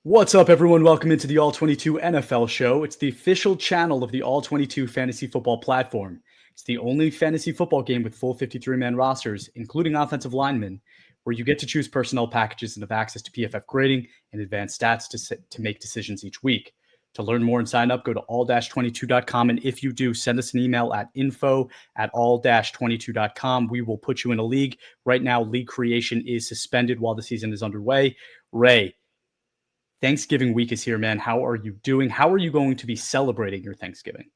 What's up, everyone? Welcome into the All 22 NFL show. It's the official channel of the All 22 fantasy football platform. It's the only fantasy football game with full 53-man rosters, including offensive linemen, where you get to choose personnel packages and have access to PFF grading and advanced stats to make decisions each week. To learn more and sign up, go to all-22.com. And if you do, send us an email at info@all-22.com. We will put you in a league. Right now, league creation is suspended while the season is underway. Ray, Thanksgiving week is here, man. How are you doing? How are you going to be celebrating your Thanksgiving?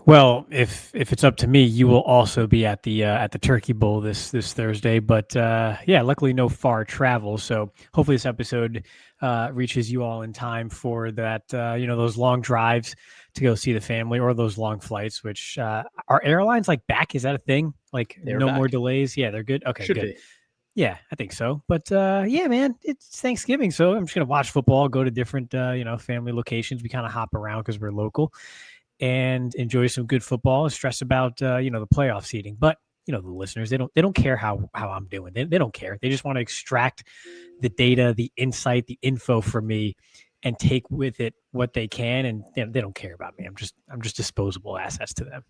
Well, if it's up to me, you will also be at the Turkey Bowl this Thursday. But luckily no far travel, so hopefully this episode reaches you all in time for that. Those long drives to go see the family, or those long flights. Which are airlines like back? Is that a thing? Like They're no back. more delays? Yeah, they're good. Okay, Should good. be. Yeah, I think so. But man, it's Thanksgiving, so I'm just gonna watch football, go to different family locations. We kind of hop around because we're local, and enjoy some good football and stress about the playoff seeding. But the listeners, they don't care how I'm doing. They don't care. They just want to extract the data, the insight, the info from me, and take with it what they can. And they don't care about me. I'm just disposable assets to them.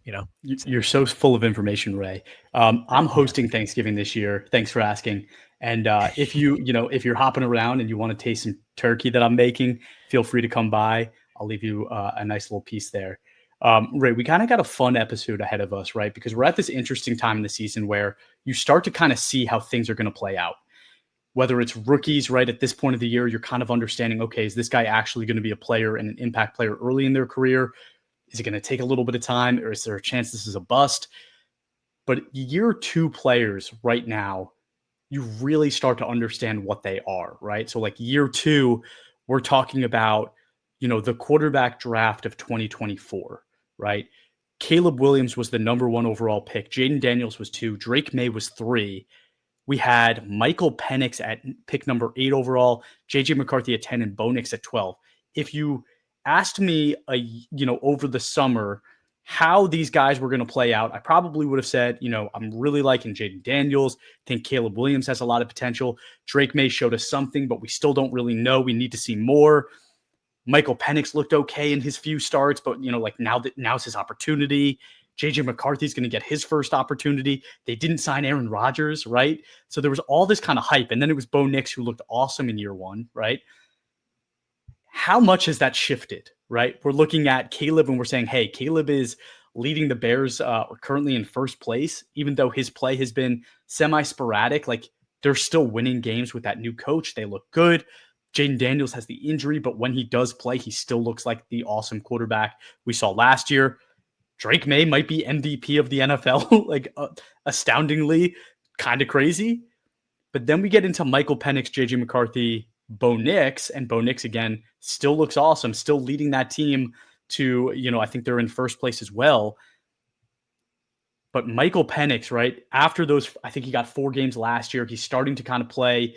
You're so full of information, Ray. I'm hosting Thanksgiving this year. Thanks for asking. And if you're hopping around and you want to taste some turkey that I'm making, feel free to come by. I'll leave you a nice little piece there. Ray, we kind of got a fun episode ahead of us, right? Because we're at this interesting time in the season where you start to kind of see how things are going to play out. Whether it's rookies, right, at this point of the year, you're kind of understanding, okay, is this guy actually going to be a player and an impact player early in their career? Is it going to take a little bit of time, or is there a chance this is a bust? But year two players right now, you really start to understand what they are, right? So like year two, we're talking about, the quarterback draft of 2024, right? Caleb Williams was the number one overall pick. Jaden Daniels was 2. Drake May was 3. We had Michael Penix at pick number 8 overall, JJ McCarthy at 10, and Bo Nix at 12. If you asked me, over the summer how these guys were going to play out, I probably would have said, I'm really liking Jaden Daniels. I think Caleb Williams has a lot of potential. Drake May showed us something, but we still don't really know. We need to see more. Michael Penix looked okay in his few starts, but now's his opportunity. JJ McCarthy's going to get his first opportunity. They didn't sign Aaron Rodgers, right? So there was all this kind of hype. And then it was Bo Nix who looked awesome in year one, right? How much has that shifted, right? We're looking at Caleb and we're saying, hey, Caleb is leading the Bears currently in first place, even though his play has been semi-sporadic. Like, they're still winning games with that new coach. They look good. Jaden Daniels has the injury, but when he does play, he still looks like the awesome quarterback we saw last year. Drake May might be MVP of the NFL, like astoundingly kind of crazy. But then we get into Michael Penix, JJ McCarthy, Bo Nix, and Bo Nix again still looks awesome, still leading that team to, I think they're in first place as well. But Michael Penix, right, after those, I think he got 4 games last year. He's starting to kind of play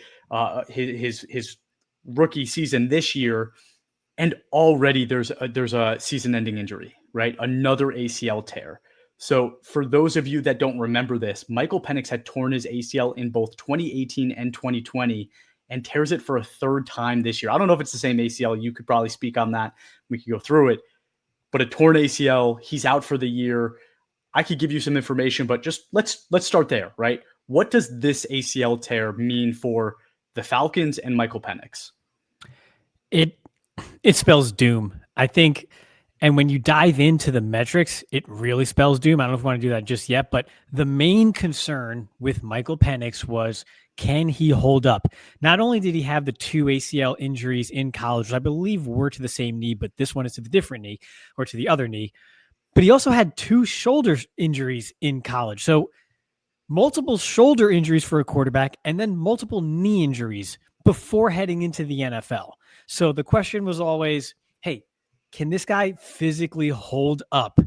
his rookie season this year. And already there's a season-ending injury, right? Another ACL tear. So for those of you that don't remember this, Michael Penix had torn his ACL in both 2018 and 2020 and tears it for a third time this year. I don't know if it's the same ACL. You could probably speak on that. We could go through it. But a torn ACL, he's out for the year. I could give you some information, but just let's start there, right? What does this ACL tear mean for the Falcons and Michael Penix? It spells doom, I think. And when you dive into the metrics, it really spells doom. I don't know if we want to do that just yet, but the main concern with Michael Penix was, can he hold up? Not only did he have the 2 ACL injuries in college, which I believe were to the same knee, but this one is to the different knee or to the other knee, but he also had 2 shoulder injuries in college. So multiple shoulder injuries for a quarterback and then multiple knee injuries before heading into the NFL. So the question was always, hey, can this guy physically hold up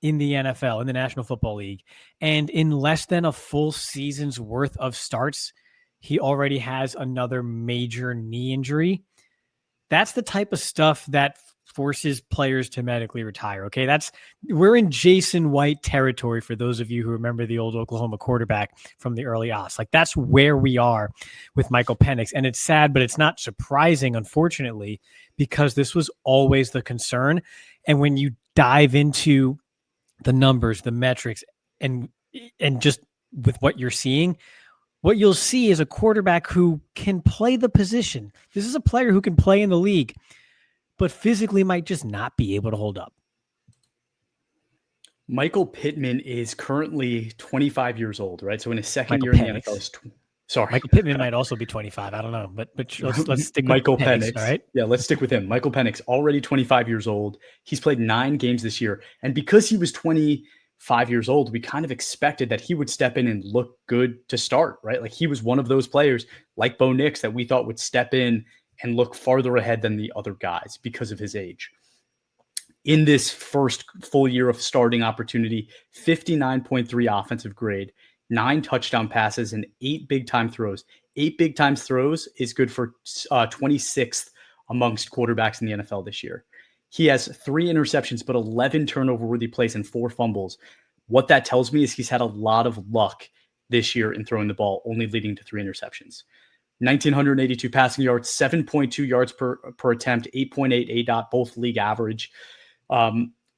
in the NFL, in the National Football League? And in less than a full season's worth of starts, he already has another major knee injury. That's the type of stuff that forces players to medically retire. Okay. We're in Jason White territory for those of you who remember the old Oklahoma quarterback from the early aughts. Like, that's where we are with Michael Penix. And it's sad, but it's not surprising, unfortunately, because this was always the concern. And when you dive into the numbers, the metrics, and just with what you're seeing, what you'll see is a quarterback who can play the position. This is a player who can play in the league, but physically might just not be able to hold up. Michael Pittman is currently 25 years old, right? So in his second Michael year in the Penix. NFL, sorry. Michael Pittman might also be 25. I don't know, but let's stick with Michael Penix, Penix. all right? Yeah, let's stick with him. Michael Penix, already 25 years old. He's played 9 games this year. And because he was 25 years old, we kind of expected that he would step in and look good to start, right? Like, he was one of those players like Bo Nix that we thought would step in and look farther ahead than the other guys because of his age. In this first full year of starting opportunity, 59.3 offensive grade, 9 touchdown passes, and 8 big-time throws. 8 big-time throws is good for 26th amongst quarterbacks in the NFL this year. He has 3 interceptions, but 11 turnover-worthy plays and 4 fumbles. What that tells me is he's had a lot of luck this year in throwing the ball, only leading to 3 interceptions. 1,982 passing yards, 7.2 yards per attempt, 8.8 ADOT, both league average.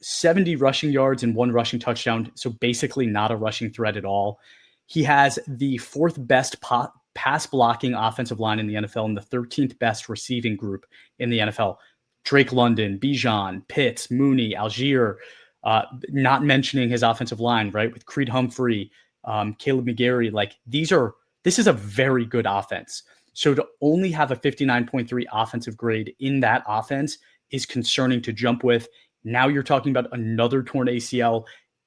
70 rushing yards and 1 rushing touchdown, so basically not a rushing threat at all. He has the 4th best pass blocking offensive line in the NFL and the 13th best receiving group in the NFL. Drake London, Bijan, Pitts, Mooney, Algier, not mentioning his offensive line, right, with Creed Humphrey, Caleb McGarry. Like, this is a very good offense. So to only have a 59.3 offensive grade in that offense is concerning to jump with. Now you're talking about another torn ACL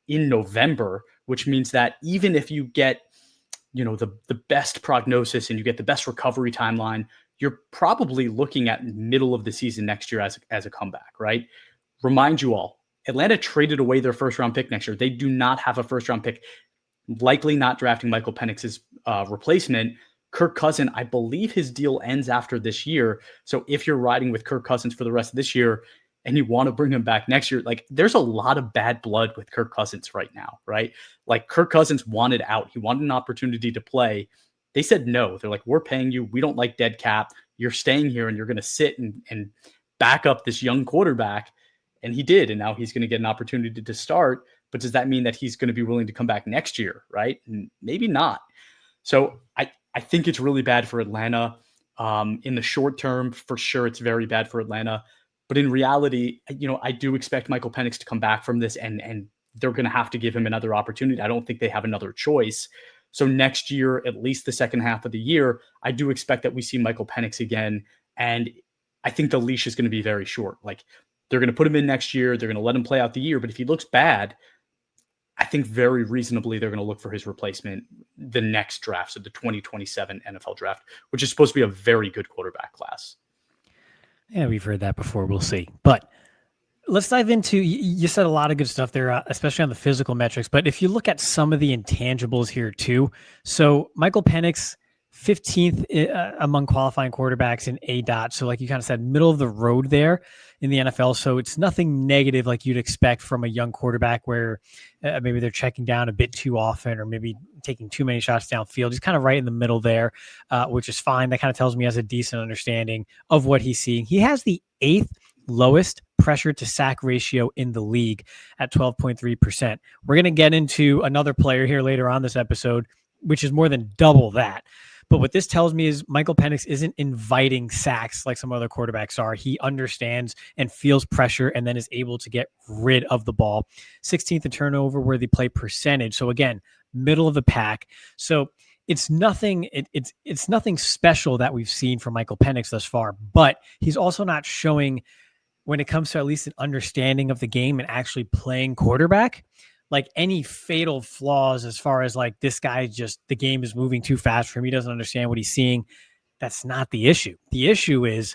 in November, which means that even if you get, the best prognosis and you get the best recovery timeline, you're probably looking at middle of the season next year as a comeback, right? Remind you all, Atlanta traded away their first-round pick next year. They do not have a first-round pick, likely not drafting Michael Penix's replacement. Kirk Cousins, I believe his deal ends after this year. So if you're riding with Kirk Cousins for the rest of this year and you want to bring him back next year, like, there's a lot of bad blood with Kirk Cousins right now, right? Like, Kirk Cousins wanted out. He wanted an opportunity to play. They said no. They're like, we're paying you. We don't like dead cap. You're staying here and you're going to sit and back up this young quarterback. And he did. And now he's going to get an opportunity to start. But does that mean that he's going to be willing to come back next year, right? Maybe not. So I think it's really bad for Atlanta. In the short term, for sure, it's very bad for Atlanta. But in reality, I do expect Michael Penix to come back from this, and they're going to have to give him another opportunity. I don't think they have another choice. So next year, at least the second half of the year, I do expect that we see Michael Penix again. And I think the leash is going to be very short. Like, they're going to put him in next year. They're going to let him play out the year. But if he looks bad, I think very reasonably they're going to look for his replacement the next draft, so the 2027 NFL draft, which is supposed to be a very good quarterback class. Yeah, we've heard that before. We'll see. But let's dive into, you said a lot of good stuff there, especially on the physical metrics. But if you look at some of the intangibles here too, so Michael Penix, 15th among qualifying quarterbacks in ADOT. So like you kind of said, middle of the road there in the NFL. So it's nothing negative like you'd expect from a young quarterback where maybe they're checking down a bit too often or maybe taking too many shots downfield. He's kind of right in the middle there, which is fine. That kind of tells me he has a decent understanding of what he's seeing. He has the 8th lowest pressure to sack ratio in the league at 12.3%. We're going to get into another player here later on this episode, which is more than double that. But what this tells me is Michael Penix isn't inviting sacks like some other quarterbacks are. He understands and feels pressure and then is able to get rid of the ball. 16th in turnover worthy play percentage. So again, middle of the pack. So it's nothing. It's nothing special that we've seen from Michael Penix thus far. But he's also not showing, when it comes to at least an understanding of the game and actually playing quarterback, like any fatal flaws as far as like this guy just, the game is moving too fast for him. He doesn't understand what he's seeing. That's not the issue. The issue is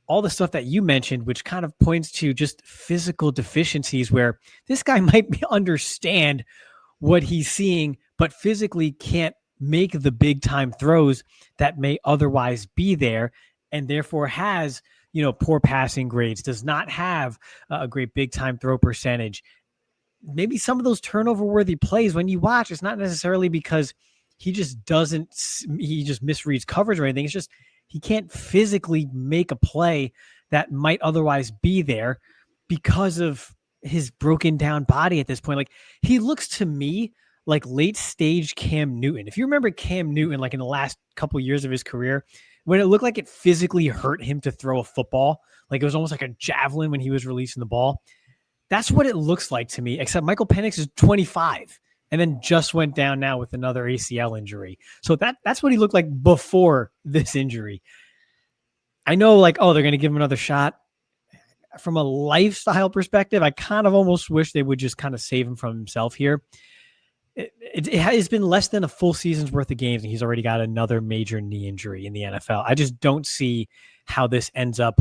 all the stuff that you mentioned, which kind of points to just physical deficiencies where this guy might understand what he's seeing, but physically can't make the big time throws that may otherwise be there, and therefore has poor passing grades, does not have a great big time throw percentage. Maybe some of those turnover worthy plays, when you watch, it's not necessarily because he just misreads coverage or anything. It's just he can't physically make a play that might otherwise be there because of his broken down body at this point. Like, he looks to me like late stage Cam Newton. If you remember Cam Newton, like in the last couple years of his career, when it looked like it physically hurt him to throw a football, like it was almost like a javelin when he was releasing the ball. That's what it looks like to me, except Michael Penix is 25 and then just went down now with another ACL injury. So that's what he looked like before this injury. I know, like, oh, they're going to give him another shot. From a lifestyle perspective, I kind of almost wish they would just kind of save him from himself here. It has been less than a full season's worth of games, and he's already got another major knee injury in the NFL. I just don't see how this ends up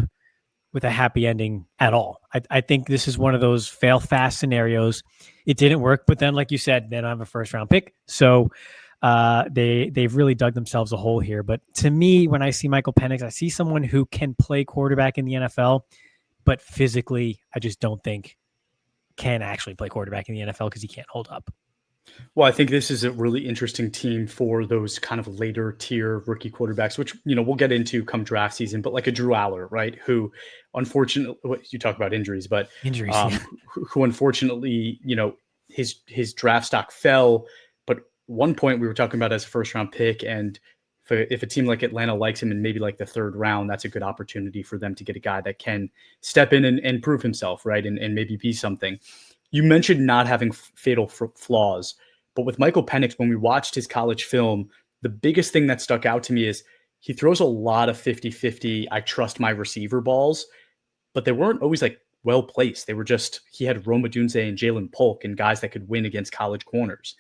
with a happy ending at all. I think this is one of those fail fast scenarios. It didn't work, but then, like you said, they don't have a first round pick. So they've really dug themselves a hole here. But to me, when I see Michael Penix, I see someone who can play quarterback in the NFL, but physically, I just don't think can actually play quarterback in the NFL because he can't hold up. Well, I think this is a really interesting team for those kind of later tier rookie quarterbacks, which, we'll get into come draft season, but like a Drew Aller, right? Who unfortunately, you talk about injuries, but who unfortunately, his draft stock fell. But one point we were talking about as a first round pick. And if a team like Atlanta likes him in maybe like the third round, that's a good opportunity for them to get a guy that can step in and prove himself, right? And maybe be something. You mentioned not having fatal flaws, but with Michael Penix, when we watched his college film, the biggest thing that stuck out to me is he throws a lot of 50-50, I trust my receiver balls, but they weren't always like well placed. They were just, he had Rome Odunze and Jalen Polk and guys that could win against college corners.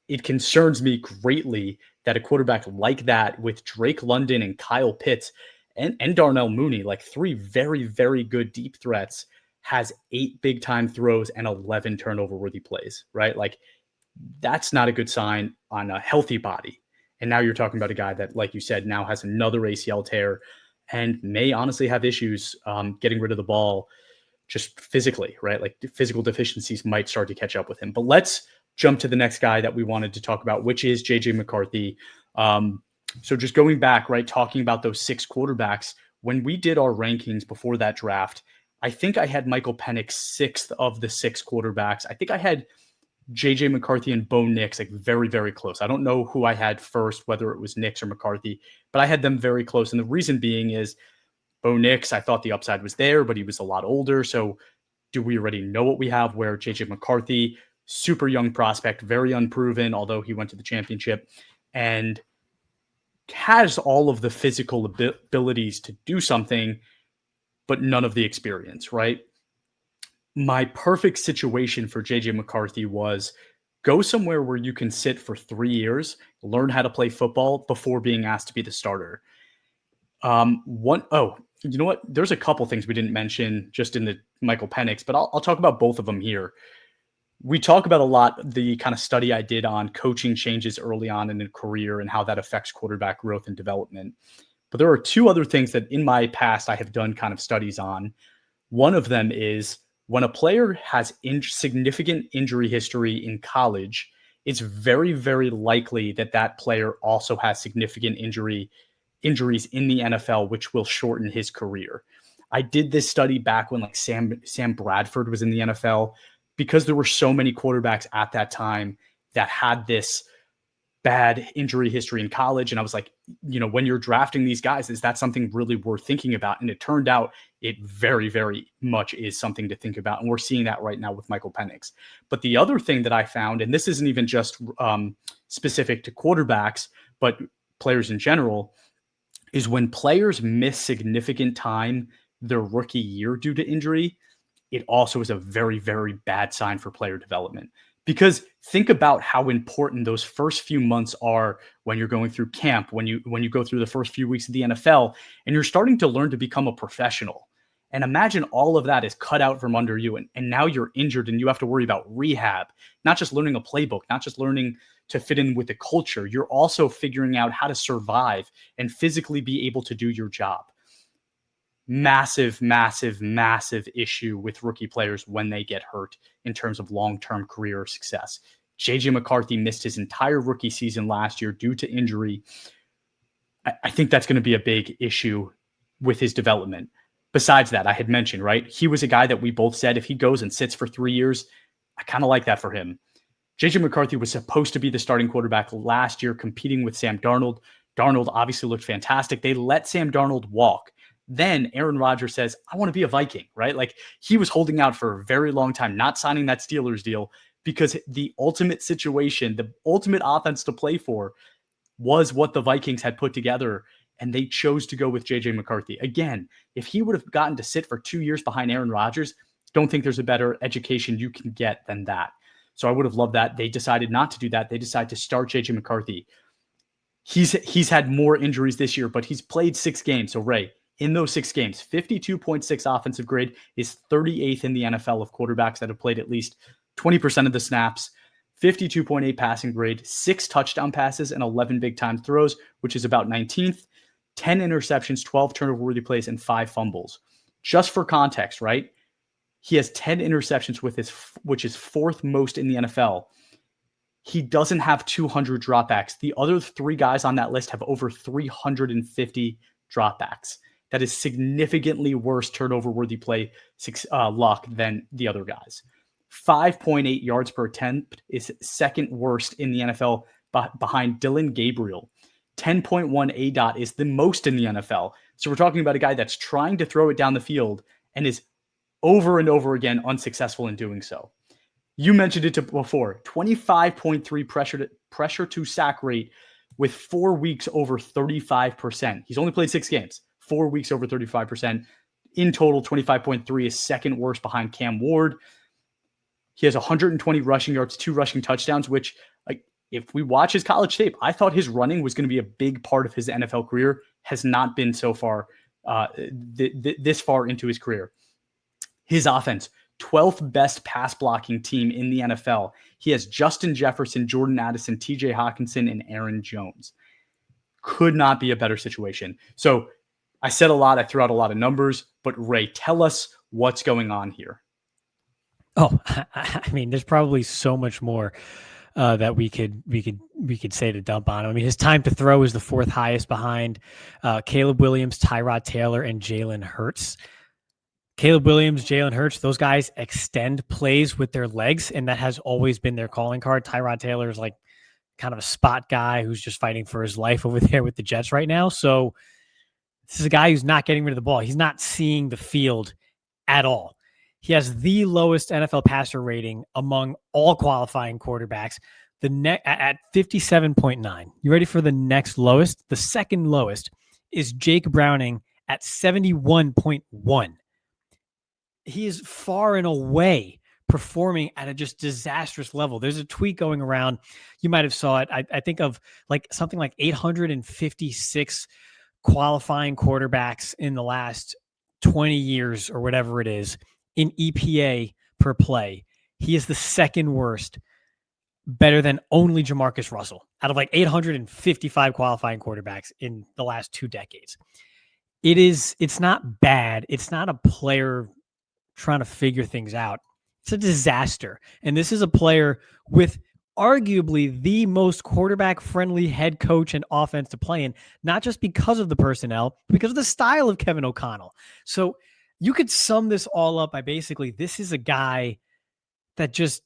It concerns me greatly that a quarterback like that with Drake London and Kyle Pitts and Darnell Mooney, like three very, very good deep threats, has 8 big time throws and 11 turnover worthy plays, right? Like, that's not a good sign on a healthy body. And now you're talking about a guy that, like you said, now has another ACL tear and may honestly have issues getting rid of the ball just physically, right? Like, physical deficiencies might start to catch up with him. But let's jump to the next guy that we wanted to talk about, which is JJ McCarthy. So just going back, right, talking about those 6 quarterbacks, when we did our rankings before that draft, I think I had Michael Penix 6th of the 6 quarterbacks. I think I had JJ McCarthy and Bo Nix like very, very close. I don't know who I had first, whether it was Nix or McCarthy, but I had them very close. And the reason being is Bo Nix, I thought the upside was there, but he was a lot older. So do we already know what we have? Where JJ McCarthy, super young prospect, very unproven, although he went to the championship, and has all of the physical abilities to do something, but none of the experience, right? My perfect situation for JJ McCarthy was go somewhere where you can sit for 3 years, learn how to play football before being asked to be the starter. You know what? There's a couple things we didn't mention just in the Michael Penix, but I'll talk about both of them here. We talk about a lot the kind of study I did on coaching changes early on in a career and how that affects quarterback growth and development. But there are 2 other things that in my past I have done kind of studies on. One of them is when a player has significant injury history in college, it's very, very likely that that player also has significant injuries in the NFL, which will shorten his career. I did this study back when like Sam Bradford was in the NFL, because there were so many quarterbacks at that time that had this bad injury history in college. And I was like, when you're drafting these guys, is that something really worth thinking about? And it turned out it very, very much is something to think about. And we're seeing that right now with Michael Penix. But the other thing that I found, and this isn't even just specific to quarterbacks, but players in general, is when players miss significant time their rookie year due to injury, it also is a very, very bad sign for player development. Because think about how important those first few months are when you're going through camp, when you go through the first few weeks of the NFL, and you're starting to learn to become a professional. And imagine all of that is cut out from under you, and now you're injured and you have to worry about rehab, not just learning a playbook, not just learning to fit in with the culture. You're also figuring out how to survive and physically be able to do your job. massive, massive, massive issue with rookie players when they get hurt in terms of long-term career success. JJ McCarthy missed his entire rookie season last year due to injury. I think that's going to be a big issue with his development. Besides that, I had mentioned, right? He was a guy that we both said if he goes and sits for 3 years, I kind of like that for him. JJ McCarthy was supposed to be the starting quarterback last year, competing with Sam Darnold. Darnold obviously looked fantastic. They let Sam Darnold walk. Then Aaron Rodgers says, I want to be a Viking, right? Like he was holding out for a very long time, not signing that Steelers deal because the ultimate situation, the ultimate offense to play for was what the Vikings had put together. And they chose to go with JJ McCarthy. Again, if he would have gotten to sit for 2 years behind Aaron Rodgers, don't think there's a better education you can get than that. So I would have loved that. They decided not to do that. They decided to start JJ McCarthy. He's had more injuries this year, but he's played 6 games. So Ray, in those 6 games, 52.6 offensive grade is 38th in the NFL of quarterbacks that have played at least 20% of the snaps. 52.8 passing grade, 6 touchdown passes and 11 big time throws, which is about 19th. 10 interceptions, 12 turnover-worthy plays, and 5 fumbles. Just for context, right? He has 10 interceptions which is 4th most in the NFL. He doesn't have 200 dropbacks. The other 3 guys on that list have over 350 dropbacks. That is significantly worse turnover-worthy play luck than the other guys. 5.8 yards per attempt is 2nd worst in the NFL behind Dylan Gabriel. 10.1 ADOT is the most in the NFL. So we're talking about a guy that's trying to throw it down the field and is over and over again unsuccessful in doing so. You mentioned it before, 25.3 pressure to sack rate with 4 weeks over 35%. He's only played 6 games, 4 weeks over 35%. In total, 25.3 is 2nd worst behind Cam Ward. He has 120 rushing yards, 2 rushing touchdowns, which if we watch his college tape, I thought his running was going to be a big part of his NFL career. Has not been so far, this far into his career. His offense, 12th best pass blocking team in the NFL. He has Justin Jefferson, Jordan Addison, TJ Hawkinson, and Aaron Jones. Could not be a better situation. So I said a lot. I threw out a lot of numbers, but Ray, tell us what's going on here. Oh, I mean, there's probably so much more that we could say to dump on him. I mean, his time to throw is the 4th highest behind Caleb Williams, Tyrod Taylor, and Jalen Hurts. Caleb Williams, Jalen Hurts, those guys extend plays with their legs, and that has always been their calling card. Tyrod Taylor is like kind of a spot guy who's just fighting for his life over there with the Jets right now. So this is a guy who's not getting rid of the ball. He's not seeing the field at all. He has the lowest NFL passer rating among all qualifying quarterbacks, at 57.9. You ready for the next lowest? The second lowest is Jake Browning at 71.1. He is far and away performing at a just disastrous level. There's a tweet going around. You might have saw it. I think of like something like 856 qualifying quarterbacks in the last 20 years or whatever it is in EPA per play. He is the 2nd worst, better than only Jamarcus Russell out of like 855 qualifying quarterbacks in the last 2 decades. It's not bad. It's not a player trying to figure things out. It's a disaster. And this is a player with arguably the most quarterback-friendly head coach and offense to play in, not just because of the personnel, but because of the style of Kevin O'Connell. So you could sum this all up by basically, this is a guy that just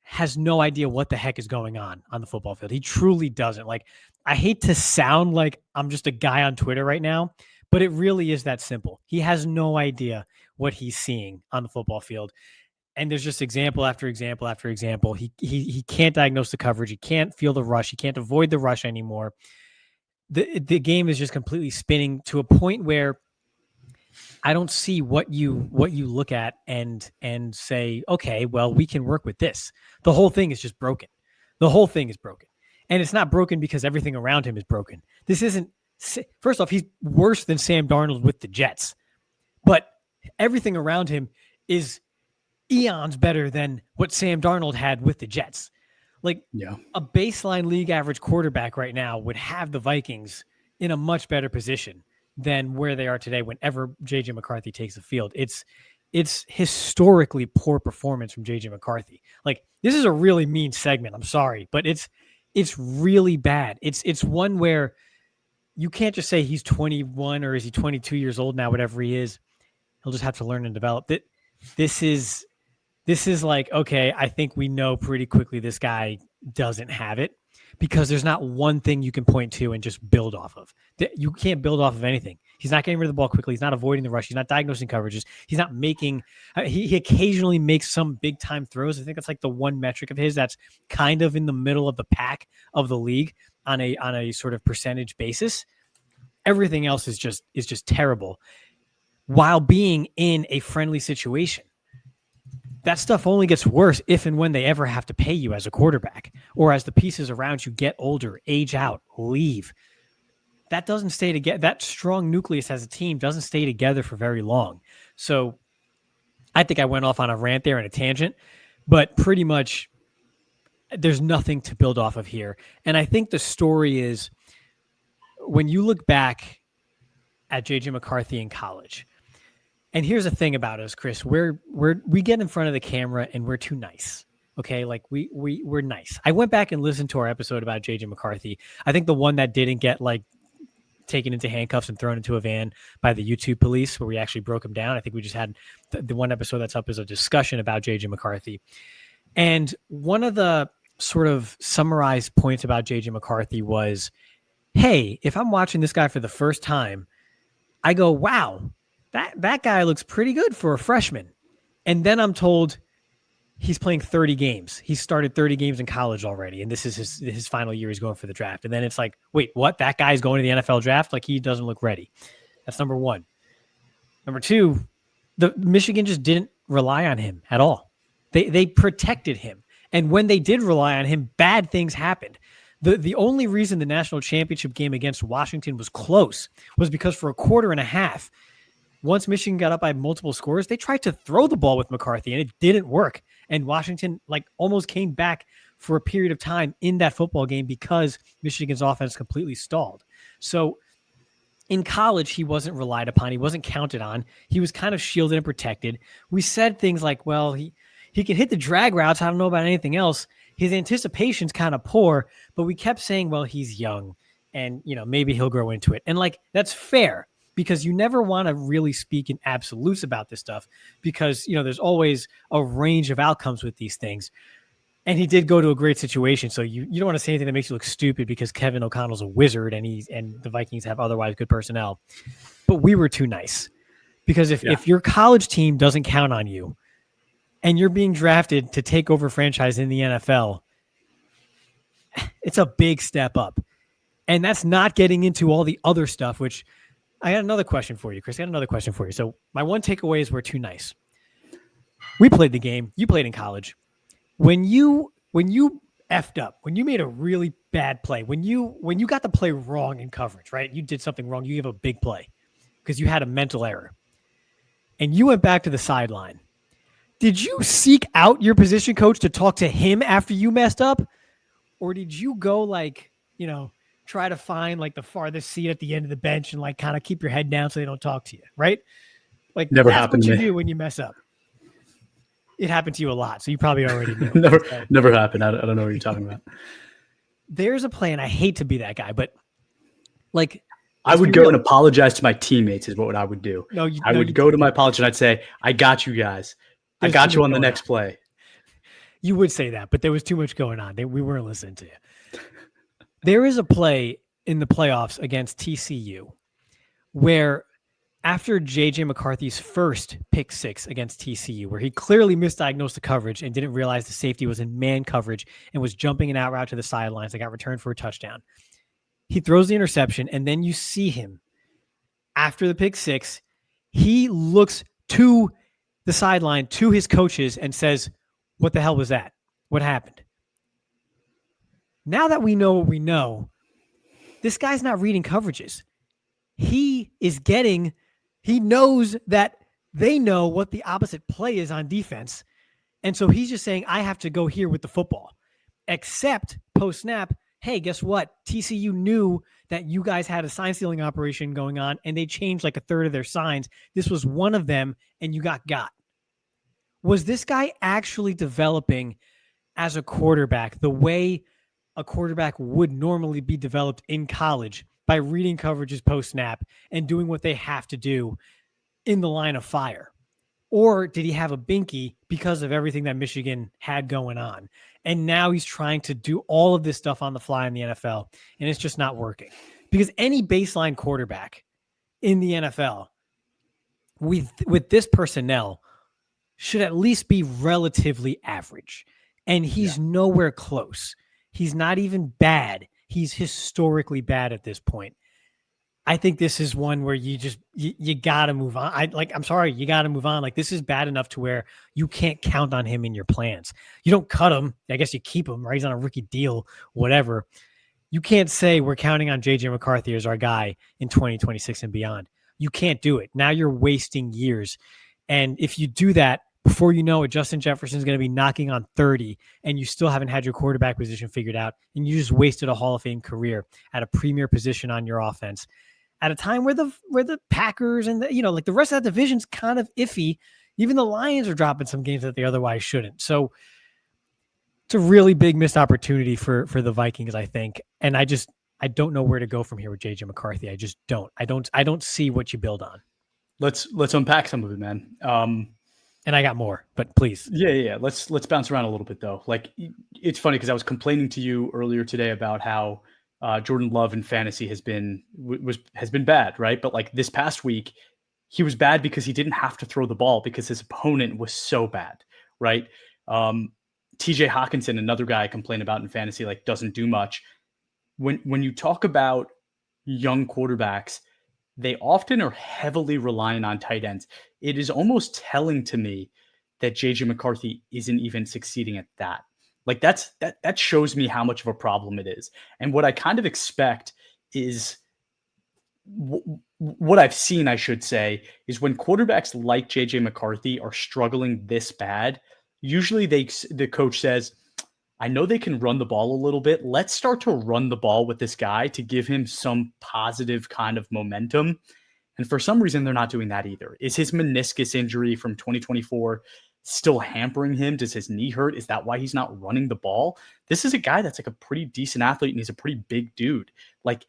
has no idea what the heck is going on the football field. He truly doesn't. Like, I hate to sound like I'm just a guy on Twitter right now, but it really is that simple. He has no idea what he's seeing on the football field. And there's just example after example after example. He can't diagnose the coverage. He can't feel the rush. He can't avoid the rush anymore. The game is just completely spinning to a point where I don't see what you look at and say, okay, well, we can work with this. The whole thing is just broken. The whole thing is broken. And it's not broken because everything around him is broken. This isn't, first off, he's worse than Sam Darnold with the Jets. But everything around him is eons better than what Sam Darnold had with the Jets. Like, a baseline league average quarterback right now would have the Vikings in a much better position than where they are today whenever JJ McCarthy takes the field. It's historically poor performance from JJ McCarthy. Like, this is a really mean segment. I'm sorry, but it's really bad. It's one where you can't just say he's 21 or is he 22 years old now, whatever he is. He'll just have to learn and develop. This is like, okay, I think we know pretty quickly this guy doesn't have it, because there's not one thing you can point to and just build off of. You can't build off of anything. He's not getting rid of the ball quickly. He's not avoiding the rush. He's not diagnosing coverages. He's not making he occasionally makes some big time throws. I think that's like the one metric of his that's kind of in the middle of the pack of the league on a sort of percentage basis. Everything else is just terrible while being in a friendly situation. That stuff only gets worse if and when they ever have to pay you as a quarterback, or as the pieces around you get older, age out, leave. That doesn't stay together. That strong nucleus as a team doesn't stay together for very long. So I think I went off on a rant there and a tangent, but pretty much there's nothing to build off of here. And I think the story is, when you look back at JJ McCarthy in college, and here's the thing about us, Chris, we get in front of the camera and we're too nice. Okay. Like we're nice. I went back and listened to our episode about JJ McCarthy. I think the one that didn't get like taken into handcuffs and thrown into a van by the YouTube police, where we actually broke him down. I think we just had the one episode that's up is a discussion about JJ McCarthy. And one of the sort of summarized points about JJ McCarthy was, hey, if I'm watching this guy for the first time, I go, wow, that guy looks pretty good for a freshman. And then I'm told he's playing 30 games. He started 30 games in college already, and this is his final year. He's going for the draft. And then it's like, wait, what? That guy's going to the NFL draft? Like, he doesn't look ready. That's number one. Number two, the Michigan just didn't rely on him at all. They protected him. And when they did rely on him, bad things happened. The only reason the national championship game against Washington was close was because for a quarter and a half, once Michigan got up by multiple scores, they tried to throw the ball with McCarthy, and it didn't work. And Washington almost came back for a period of time in that football game because Michigan's offense completely stalled. So in college, he wasn't relied upon. He wasn't counted on. He was kind of shielded and protected. We said things like, well, he can hit the drag routes. I don't know about anything else. His anticipation's kind of poor, but we kept saying, well, he's young and, maybe he'll grow into it. And that's fair, because you never want to really speak in absolutes about this stuff, because, there's always a range of outcomes with these things. And he did go to a great situation. So you don't want to say anything that makes you look stupid, because Kevin O'Connell's a wizard and the Vikings have otherwise good personnel. But we were too nice, because if your college team doesn't count on you and you're being drafted to take over franchise in the NFL, it's a big step up. And that's not getting into all the other stuff, which I got another question for you, Chris. I got another question for you. So my one takeaway is we're too nice. We played the game. You played in college. When you effed up, when you made a really bad play, when you got the play wrong in coverage, right? You did something wrong. You gave a big play because you had a mental error. And you went back to the sideline. Did you seek out your position coach to talk to him after you messed up? Or did you go try to find the farthest seat at the end of the bench and kind of keep your head down so they don't talk to you, right? Never that's happened what to you me. do when you mess up. It happened to you a lot, so you probably already know. Never happened. I don't know what you're talking about. There's a play, and I hate to be that guy, but I would go and apologize to my teammates is what I would do. I would go to my apology and I'd say, I got you guys. I got you on the next play. You would say that, but there was too much going on. We weren't listening to you. There is a play in the playoffs against TCU where after JJ McCarthy's first pick six against TCU, where he clearly misdiagnosed the coverage and didn't realize the safety was in man coverage and was jumping an out route to the sidelines that got returned for a touchdown. He throws the interception, and then you see him after the pick six. He looks to the sideline, to his coaches, and says, what the hell was that? What happened? Now that we know what we know, this guy's not reading coverages. He knows that they know what the opposite play is on defense. And so he's just saying, I have to go here with the football. Except post-snap, hey, guess what? TCU knew that you guys had a sign stealing operation going on and they changed like a third of their signs. This was one of them and you got. Was this guy actually developing as a quarterback the way a quarterback would normally be developed in college by reading coverages post snap and doing what they have to do in the line of fire? Or did he have a binky because of everything that Michigan had going on? And now he's trying to do all of this stuff on the fly in the NFL, and it's just not working. Because any baseline quarterback in the NFL with this personnel should at least be relatively average. And he's nowhere close. He's not even bad. He's historically bad at this point. I think this is one where you got to move on. I'm sorry, you got to move on. Like, this is bad enough to where you can't count on him in your plans. You don't cut him. I guess you keep him, right? He's on a rookie deal, whatever. You can't say we're counting on JJ McCarthy as our guy in 2026 and beyond. You can't do it. Now you're wasting years. And if you do that, before you know it, Justin Jefferson's going to be knocking on 30, and you still haven't had your quarterback position figured out, and you just wasted a Hall of Fame career at a premier position on your offense at a time where the Packers and the rest of that division's kind of iffy. Even the Lions are dropping some games that they otherwise shouldn't. So it's a really big missed opportunity for the Vikings, I think. And I don't know where to go from here with JJ McCarthy. I just don't. I don't see what you build on. Let's unpack some of it, man. And I got more, but please. Yeah. Let's bounce around a little bit though. Like, it's funny because I was complaining to you earlier today about how Jordan Love in fantasy has been bad, right? But like this past week, he was bad because he didn't have to throw the ball because his opponent was so bad, right? TJ Hawkinson, another guy I complain about in fantasy, like doesn't do much. When you talk about young quarterbacks, they often are heavily reliant on tight ends. It is almost telling to me that JJ McCarthy isn't even succeeding at that. Like that shows me how much of a problem it is. And what I kind of expect is what I've seen, I should say, is when quarterbacks like JJ McCarthy are struggling this bad, usually the coach says, I know they can run the ball a little bit. Let's start to run the ball with this guy to give him some positive kind of momentum. And for some reason, they're not doing that either. Is his meniscus injury from 2024 still hampering him? Does his knee hurt? Is that why he's not running the ball? This is a guy that's like a pretty decent athlete, and he's a pretty big dude. Like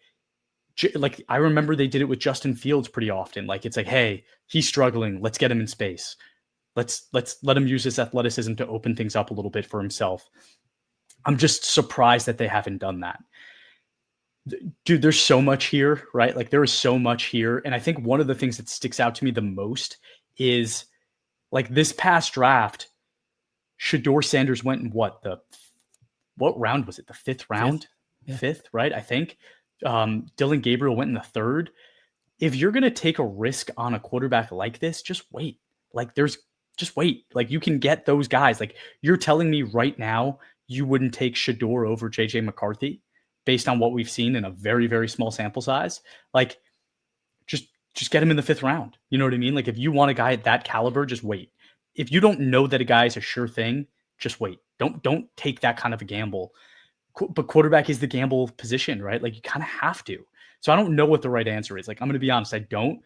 I remember they did it with Justin Fields pretty often. Like, it's like, hey, he's struggling. Let's get him in space. Let's let him use his athleticism to open things up a little bit for himself. I'm just surprised that they haven't done that. Dude, there's so much here, right? Like, there is so much here. And I think one of the things that sticks out to me the most is, like, this past draft, Shedeur Sanders went in what round was it? The fifth round? Fifth, right? I think. Dylan Gabriel went in the third. If you're going to take a risk on a quarterback like this, just wait. Like, just wait. Like, you can get those guys. Like, you're telling me right now you wouldn't take Shedeur over JJ McCarthy based on what we've seen in a very, very small sample size. Like, just get him in the fifth round. You know what I mean? Like, if you want a guy at that caliber, just wait. If you don't know that a guy is a sure thing, just wait. Don't take that kind of a gamble. But quarterback is the gamble position, right? Like, you kind of have to. So I don't know what the right answer is. Like, I'm going to be honest, I don't.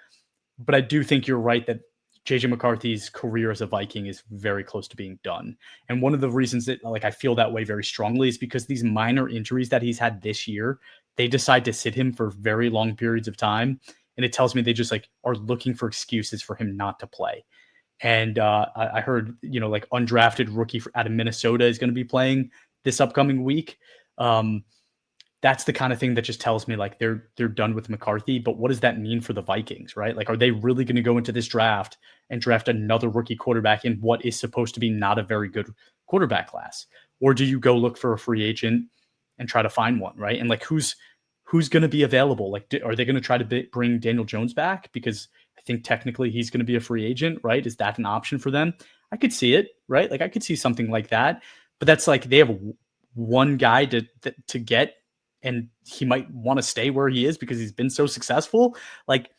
But I do think you're right that JJ McCarthy's career as a Viking is very close to being done. And one of the reasons that, like, I feel that way very strongly is because these minor injuries that he's had this year, they decide to sit him for very long periods of time. And it tells me they just like are looking for excuses for him not to play. And I heard, like, undrafted rookie out of Minnesota is going to be playing this upcoming week. That's the kind of thing that just tells me, like, they're done with McCarthy. But what does that mean for the Vikings, right? Like, are they really going to go into this draft and draft another rookie quarterback in what is supposed to be not a very good quarterback class? Or do you go look for a free agent and try to find one, right? And like, who's going to be available? Like, are they going to try to bring Daniel Jones back? Because I think technically he's going to be a free agent, right? Is that an option for them? I could see it, right? Like, I could see something like that. But that's like, they have one guy to get, and he might want to stay where he is because he's been so successful. Like,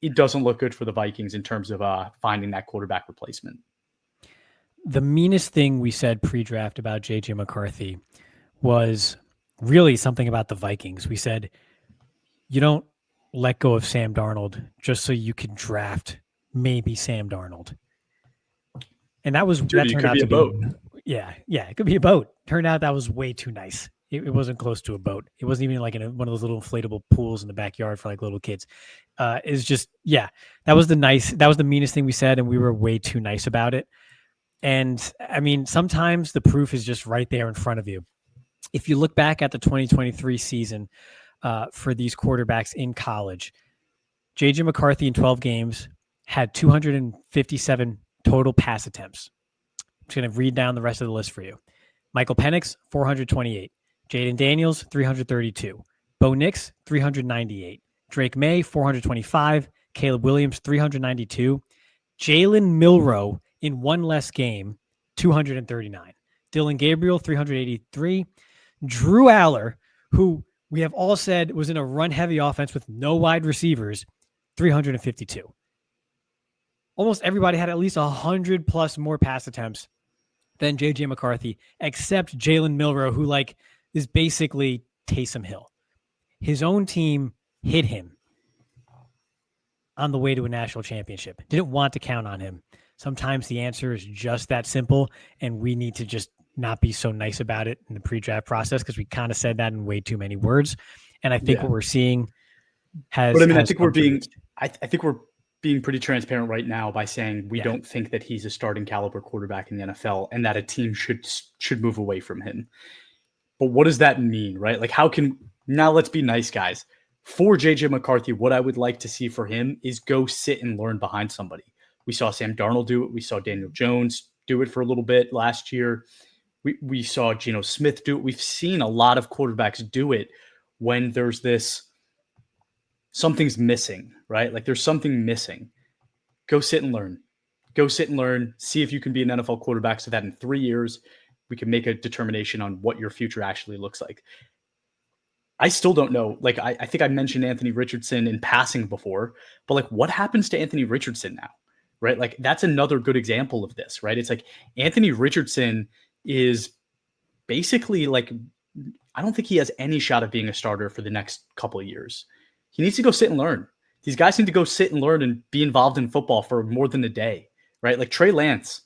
it doesn't look good for the Vikings in terms of finding that quarterback replacement. The meanest thing we said pre-draft about JJ McCarthy was really something about the Vikings. We said, you don't let go of Sam Darnold just so you can draft maybe Sam Darnold. And that turned out to be a boat. Yeah, it could be a boat. Turned out that was way too nice. It wasn't close to a boat. It wasn't even like in one of those little inflatable pools in the backyard for like little kids. It's just, that was the meanest thing we said, and we were way too nice about it. And I mean, sometimes the proof is just right there in front of you. If you look back at the 2023 season for these quarterbacks in college, JJ McCarthy in 12 games had 257 total pass attempts. I'm just going to read down the rest of the list for you. Michael Penix, 428. Jaden Daniels, 332. Bo Nix, 398. Drake May, 425. Caleb Williams, 392. Jalen Milroe in one less game, 239. Dylan Gabriel, 383. Drew Aller, who we have all said was in a run-heavy offense with no wide receivers, 352. Almost everybody had at least 100 plus more pass attempts than JJ McCarthy, except Jalen Milroe, who is basically Taysom Hill. His own team hit him on the way to a national championship. Didn't want to count on him. Sometimes the answer is just that simple, and we need to just not be so nice about it in the pre-draft process because we kind of said that in way too many words. And I think what we're seeing has. But I mean, I think we're being pretty transparent right now by saying we don't think that he's a starting caliber quarterback in the NFL and that a team should move away from him. But what does that mean, right? Now let's be nice guys. For JJ McCarthy, what I would like to see for him is go sit and learn behind somebody. We saw Sam Darnold do it. We saw Daniel Jones do it for a little bit last year. We saw Geno Smith do it. We've seen a lot of quarterbacks do it when there's something's missing, right? There's something missing. Go sit and learn. Go sit and learn. See if you can be an NFL quarterback so that in 3 years, we can make a determination on what your future actually looks like. I still don't know. I think I mentioned Anthony Richardson in passing before, but what happens to Anthony Richardson now, right? That's another good example of this, right? It's Anthony Richardson is basically I don't think he has any shot of being a starter for the next couple of years. He needs to go sit and learn. These guys need to go sit and learn and be involved in football for more than a day, right? Trey Lance,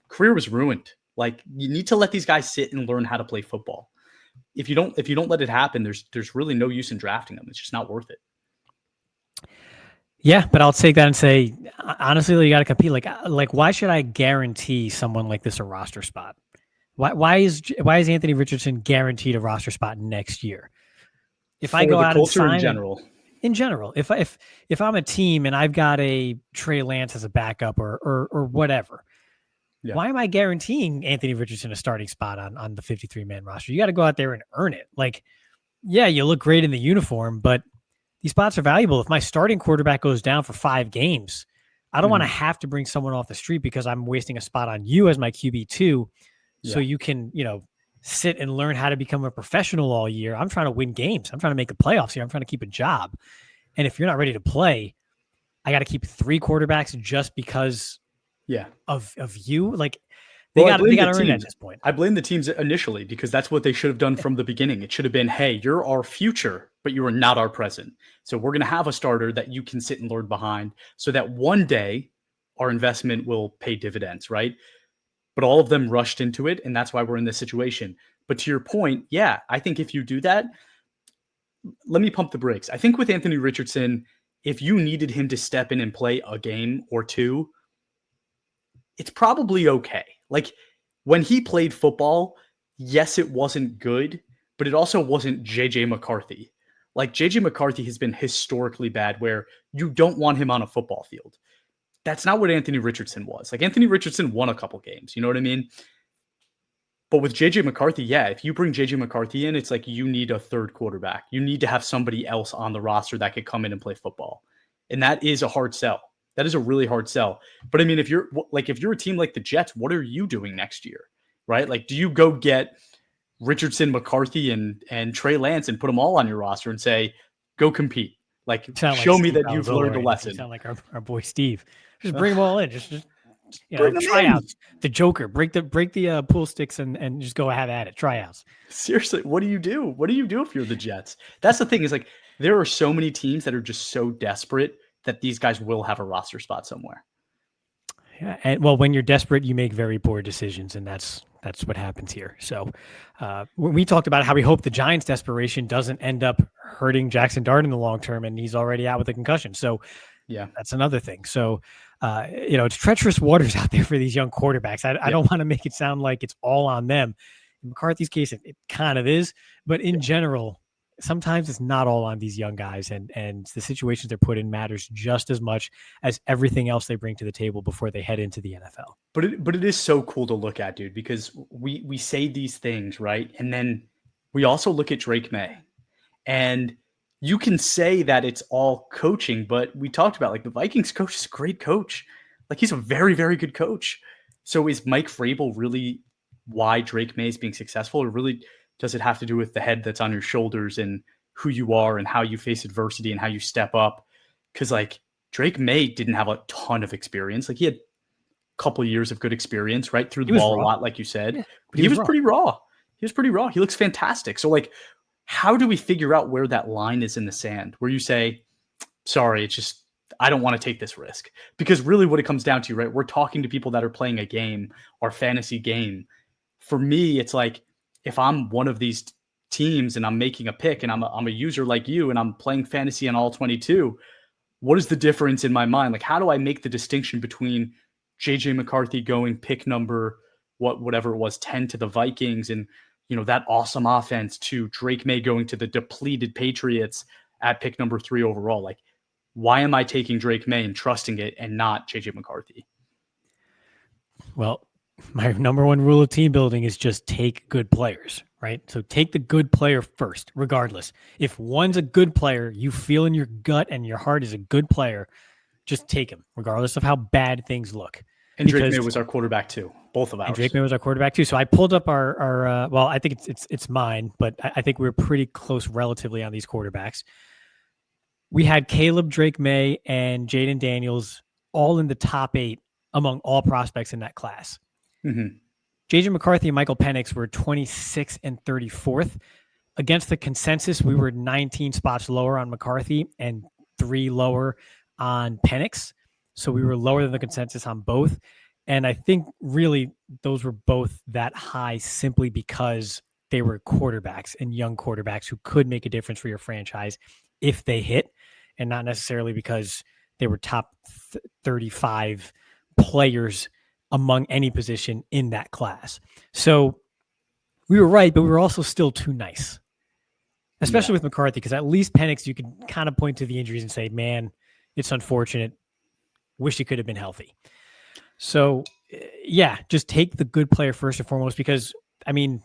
career was ruined. You need to let these guys sit and learn how to play football. If you don't let it happen, there's really no use in drafting them. It's just not worth it. Yeah, but I'll take that and say, honestly, you got to compete. Why should I guarantee someone like this a roster spot? Why is Anthony Richardson guaranteed a roster spot next year? If I go out and sign in general, if I'm a team and I've got a Trey Lance as a backup or whatever, why am I guaranteeing Anthony Richardson a starting spot on the 53-man roster? You got to go out there and earn it. You look great in the uniform, but these spots are valuable. If my starting quarterback goes down for 5 games, I don't want to have to bring someone off the street because I'm wasting a spot on you as my QB2. So you can, sit and learn how to become a professional all year. I'm trying to win games. I'm trying to make the playoffs here. I'm trying to keep a job. And if you're not ready to play, I got to keep 3 quarterbacks just because of you. They got to earn it at this point. I blame the teams initially because that's what they should have done from the beginning. It should have been, hey, you're our future, but you are not our present. So we're going to have a starter that you can sit and learn behind so that one day our investment will pay dividends, right? But all of them rushed into it, and that's why we're in this situation. But to your point, I think if you do that, let me pump the brakes. I think with Anthony Richardson, if you needed him to step in and play a game or two, it's probably okay. When he played football, yes, it wasn't good, but it also wasn't JJ McCarthy. JJ McCarthy has been historically bad where you don't want him on a football field. That's not what Anthony Richardson was. Anthony Richardson won a couple games. You know what I mean? But with JJ McCarthy, if you bring JJ McCarthy in, it's you need a third quarterback. You need to have somebody else on the roster that could come in and play football. And that is a hard sell. That is a really hard sell. But I mean, if you're a team like the Jets, what are you doing next year? Right? Do you go get Richardson, McCarthy, and Trey Lance and put them all on your roster and say, go compete? Show me that you've learned a lesson. You sound like our boy Steve. Just bring them all in. Just try out the Joker. Break the pool sticks and just go have at it. Tryouts. Seriously, what do you do? What do you do if you're the Jets? That's the thing is There are so many teams that are just so desperate that these guys will have a roster spot somewhere. Yeah, and well, when you're desperate, you make very poor decisions, and that's what happens here. So, when we talked about how we hope the Giants' desperation doesn't end up hurting Jackson Dart in the long term, and he's already out with a concussion. So, yeah, that's another thing. So, it's treacherous waters out there for these young quarterbacks. I don't want to make it sound like it's all on them. In McCarthy's case, it kind of is, but in general, sometimes it's not all on these young guys, and the situations they're put in matters just as much as everything else they bring to the table before they head into the NFL. But it is so cool to look at, dude, because we say these things, right? And then we also look at Drake May. And you can say that it's all coaching, but we talked about, like, the Vikings coach is a great coach. Like, he's a very, very good coach. So is Mike Vrabel really why Drake May is being successful, or really does it have to do with the head that's on your shoulders and who you are and how you face adversity and how you step up? Because, like, Drake May didn't have a ton of experience. Like, he had a couple of years of good experience, right? Threw the ball a lot, like you said. Yeah, but he was pretty raw. He was pretty raw. He looks fantastic. So, like, how do we figure out where that line is in the sand where you say, sorry, it's just, I don't want to take this risk? Because really what it comes down to, right? We're talking to people that are playing a game or fantasy game. For me, it's like, if I'm one of these teams and I'm making a pick and I'm a user like you and I'm playing fantasy on all 22, what is the difference in my mind? Like, how do I make the distinction between JJ McCarthy going pick number, whatever it was, 10 to the Vikings, and, you know, that awesome offense, to Drake May going to the depleted Patriots at pick number 3 overall? Like, why am I taking Drake May and trusting it and not JJ McCarthy? Well, my number one rule of team building is just take good players, right? So take the good player first, regardless. If one's a good player, you feel in your gut and your heart is a good player, just take him, regardless of how bad things look. And Drake May was our quarterback too, both of ours. And Drake May was our quarterback too. So I pulled up our well, I think it's mine, but I think we were pretty close relatively on these quarterbacks. We had Caleb, Drake May, and Jaden Daniels all in the top 8 among all prospects in that class. Mm-hmm. JJ McCarthy and Michael Penix were 26th and 34th. Against the consensus, we were 19 spots lower on McCarthy and 3 lower on Penix. So we were lower than the consensus on both. And I think really those were both that high simply because they were quarterbacks and young quarterbacks who could make a difference for your franchise if they hit, and not necessarily because they were top 35 players among any position in that class. So we were right, but we were also still too nice, especially with McCarthy, because at least Penix, you can kind of point to the injuries and say, man, it's unfortunate. Wish he could have been healthy. So, yeah, just take the good player first and foremost, because, I mean,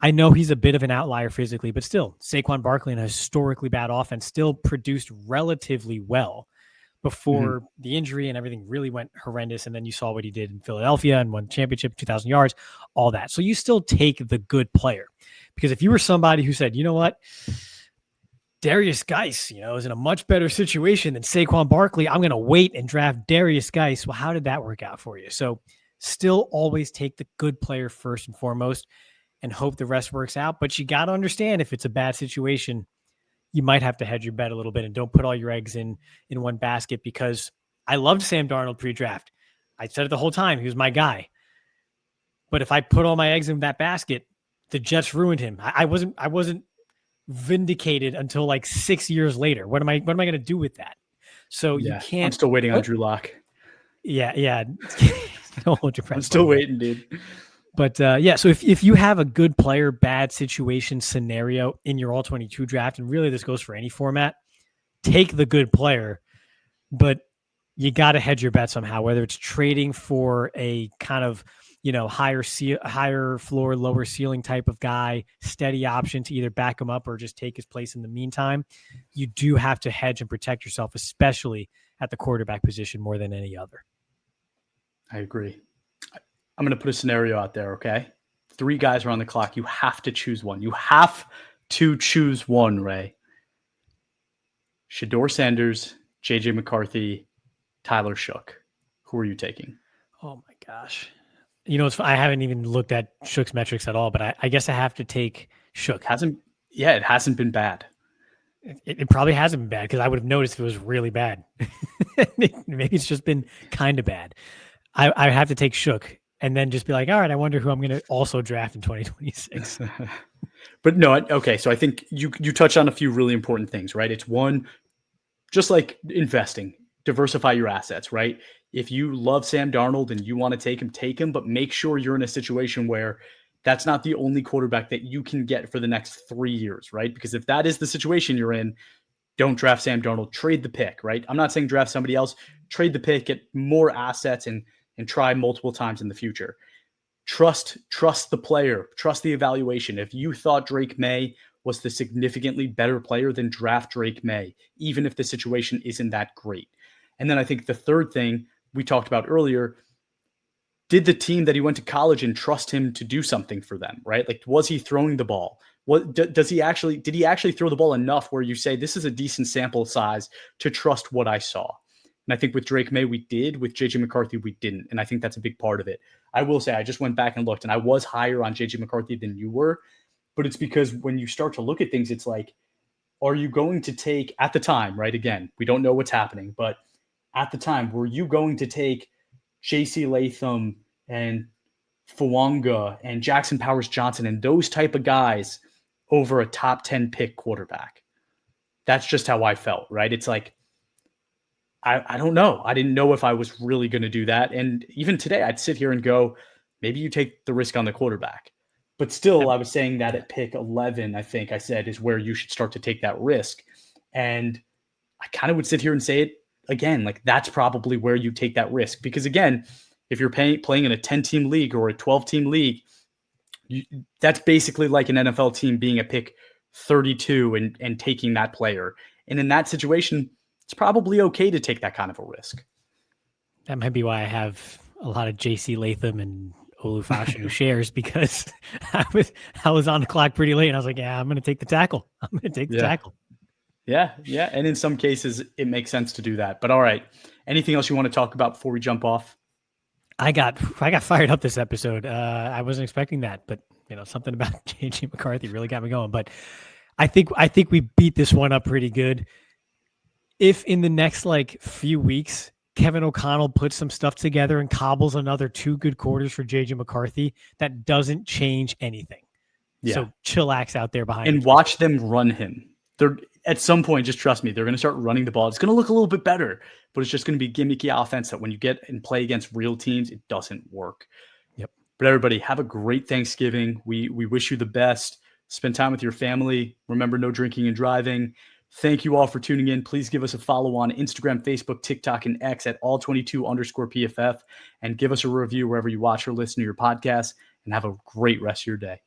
I know he's a bit of an outlier physically, but still, Saquon Barkley in a historically bad offense still produced relatively well before the injury and everything really went horrendous. And then you saw what he did in Philadelphia and won the championship, 2,000 yards, all that. So you still take the good player, because if you were somebody who said, you know what, Darius Geis, is in a much better situation than Saquon Barkley, I'm going to wait and draft Darius Geis. Well, how did that work out for you? So still always take the good player first and foremost and hope the rest works out. But you got to understand, if it's a bad situation, you might have to hedge your bet a little bit and don't put all your eggs in one basket, because I loved Sam Darnold pre-draft. I said it the whole time. He was my guy. But if I put all my eggs in that basket, the Jets ruined him. I wasn't vindicated until like 6 years later. What am I going to do with that? So you can't. I'm still waiting on Drew Lock. Yeah. Don't hold your breath. I'm still waiting, dude. But so if you have a good player, bad situation scenario in your all 22 draft, and really this goes for any format, take the good player, but you got to hedge your bet somehow, whether it's trading for a kind of, higher floor, lower ceiling type of guy, steady option to either back him up or just take his place in the meantime. You do have to hedge and protect yourself, especially at the quarterback position, more than any other. I agree. I'm going to put a scenario out there, okay? 3 guys are on the clock. You have to choose one. You have to choose one, Ray. Shedeur Sanders, JJ McCarthy, Tyler Shook. Who are you taking? Oh, my gosh. I haven't even looked at Shook's metrics at all, but I guess I have to take Shook. It hasn't been bad. It probably hasn't been bad because I would have noticed if it was really bad. Maybe it's just been kind of bad. I have to take Shook and then just be like, all right, I wonder who I'm going to also draft in 2026. But no, okay. So I think you touched on a few really important things, right? It's one, just like investing, diversify your assets, right? If you love Sam Darnold and you want to take him, but make sure you're in a situation where that's not the only quarterback that you can get for the next 3 years, right? Because if that is the situation you're in, don't draft Sam Darnold, trade the pick, right? I'm not saying draft somebody else, trade the pick, get more assets and try multiple times in the future. Trust the player, trust the evaluation. If you thought Drake May was the significantly better player, then draft Drake May, even if the situation isn't that great. And then I think the third thing we talked about earlier, did the team that he went to college and trust him to do something for them, right? Like, was he throwing the ball? Did he actually throw the ball enough where you say this is a decent sample size to trust what I saw? And I think with Drake May, we did. With JJ McCarthy, we didn't. And I think that's a big part of it. I will say, I just went back and looked, and I was higher on JJ McCarthy than you were. But it's because when you start to look at things, it's like, are you going to take, at the time, right? Again, we don't know what's happening, but at the time, were you going to take J.C. Latham and Fuanga and Jackson Powers Johnson and those type of guys over a top 10 pick quarterback? That's just how I felt, right? It's like, I don't know. I didn't know if I was really going to do that. And even today, I'd sit here and go, maybe you take the risk on the quarterback. But still, I was saying that at pick 11, I think I said, is where you should start to take that risk. And I kind of would sit here and say it again, like that's probably where you take that risk. Because again, if you're playing in a 10-team league or a 12-team league, that's basically like an NFL team being a pick 32 and taking that player. And in that situation, it's probably okay to take that kind of a risk. That might be why I have a lot of JC Latham and Olufashinu shares, because I was on the clock pretty late and I was like, yeah, I'm going to take the tackle. I'm going to take the tackle. Yeah. And in some cases, it makes sense to do that. But all right. Anything else you want to talk about before we jump off? I got fired up this episode. I wasn't expecting that, but something about JJ McCarthy really got me going. But I think we beat this one up pretty good. If in the next few weeks, Kevin O'Connell puts some stuff together and cobbles another 2 good quarters for JJ McCarthy, that doesn't change anything. Yeah. So chillax out there behind and watch them run him. They're at some point, just trust me, they're going to start running the ball. It's going to look a little bit better, but it's just going to be gimmicky offense that when you get and play against real teams, it doesn't work. Yep. But everybody, have a great Thanksgiving. We wish you the best. Spend time with your family. Remember, no drinking and driving. Thank you all for tuning in. Please give us a follow on Instagram, Facebook, TikTok, and X at all22_PFF, and give us a review wherever you watch or listen to your podcast, and have a great rest of your day.